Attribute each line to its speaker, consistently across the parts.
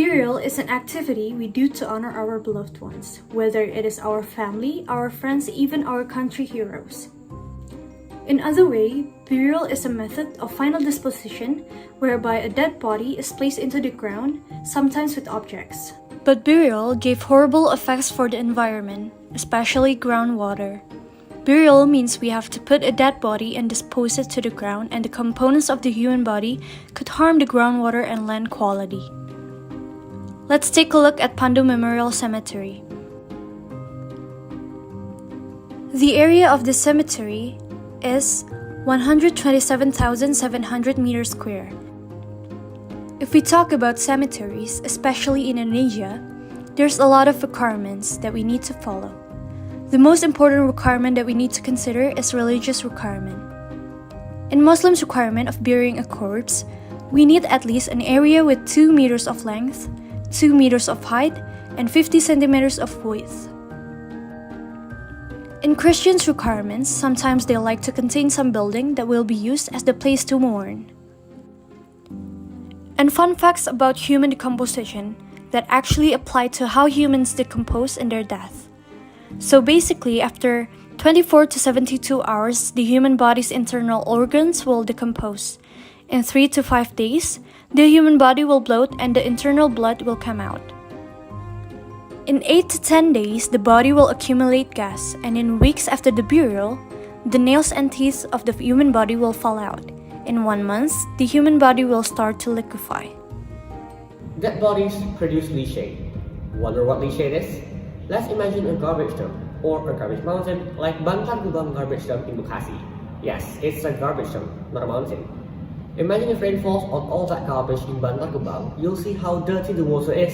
Speaker 1: Burial is an activity we do to honor our beloved ones, whether it is our family, our friends, even our country heroes. In other way, burial is a method of final disposition whereby a dead body is placed into the ground, sometimes with objects. But burial gave horrible effects for the environment, especially groundwater. Burial means we have to put a dead body and dispose it to the ground, and the components of the human body could harm the groundwater and land quality. Let's take a look at Pandu Memorial Cemetery. The area of the cemetery is 127,700 meters square. If we talk about cemeteries, especially in Indonesia, there's a lot of requirements that we need to follow. The most important requirement that we need to consider is religious requirement. In Muslims' requirement of burying a corpse, we need at least an area with 2 meters of length, 2 meters of height, and 50 centimeters of width. In Christians' requirements, sometimes they like to contain some building that will be used as the place to mourn. And fun facts about human decomposition that actually apply to how humans decompose in their death. So basically, after 24 to 72 hours, the human body's internal organs will decompose. In 3 to 5 days, the human body will bloat and the internal blood will come out. In 8 to 10 days, the body will accumulate gas, and in weeks after the burial, the nails and teeth of the human body will fall out. In 1 month, the human body will start to liquefy.
Speaker 2: Dead bodies produce leachate. Wonder what leachate is? Let's imagine a garbage dump or a garbage mountain like Bantar Gebang garbage dump in Bekasi. Yes, it's a garbage dump, not a mountain. Imagine if rain falls on all that garbage in Bantar Gebang, you'll see how dirty the water is,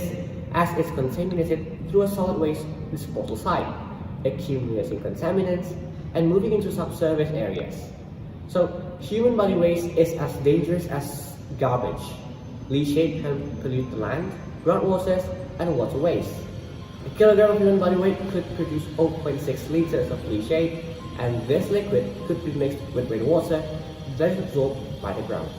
Speaker 2: as it's contaminated through a solid waste disposal site, accumulating contaminants and moving into subsurface areas. So, human body waste is as dangerous as garbage. Leachate can pollute the land, groundwaters, and waterways. A kilogram of human body weight could produce 0.6 liters of leachate, and this liquid could be mixed with rainwater that is absorbed by the ground.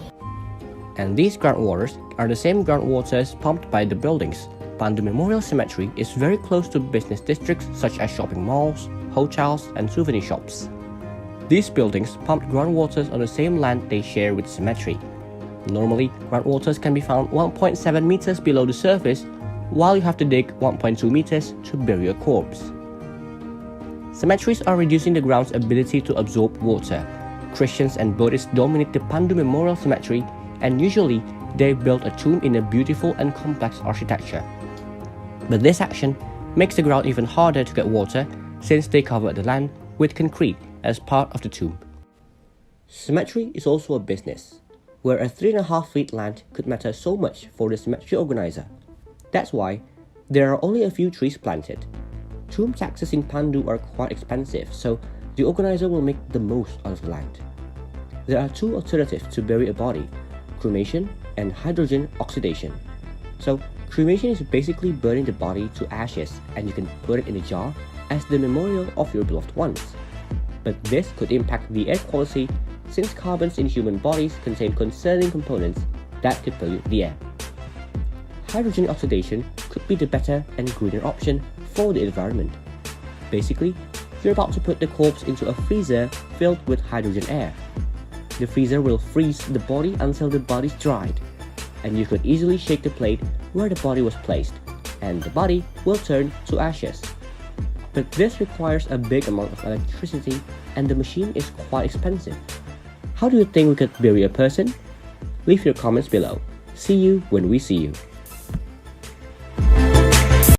Speaker 3: And these groundwaters are the same groundwaters pumped by the buildings. Pandu Memorial Cemetery is very close to business districts such as shopping malls, hotels, and souvenir shops. These buildings pumped groundwaters on the same land they share with the cemetery. Normally, groundwaters can be found 1.7 meters below the surface, while you have to dig 1.2 meters to bury a corpse. Cemeteries are reducing the ground's ability to absorb water. Christians and Buddhists dominate the Pandu Memorial Cemetery, and usually they build a tomb in a beautiful and complex architecture. But this action makes the ground even harder to get water since they cover the land with concrete as part of the tomb. Cemetery is also a business, where a 3.5 feet land could matter so much for the cemetery organizer. That's why there are only a few trees planted. Tomb taxes in Pandu are quite expensive, so the organizer will make the most out of the land. There are 2 alternatives to bury a body: cremation and hydrogen oxidation. So, cremation is basically burning the body to ashes, and you can put it in a jar as the memorial of your beloved ones. But this could impact the air quality since carbons in human bodies contain concerning components that could pollute the air. Hydrogen oxidation could be the better and greener option for the environment. Basically, you're about to put the corpse into a freezer filled with hydrogen air. The freezer will freeze the body until the body's dried, and you could easily shake the plate where the body was placed, and the body will turn to ashes. But this requires a big amount of electricity, and the machine is quite expensive. How do you think we could bury a person? Leave your comments below. See you when we see you.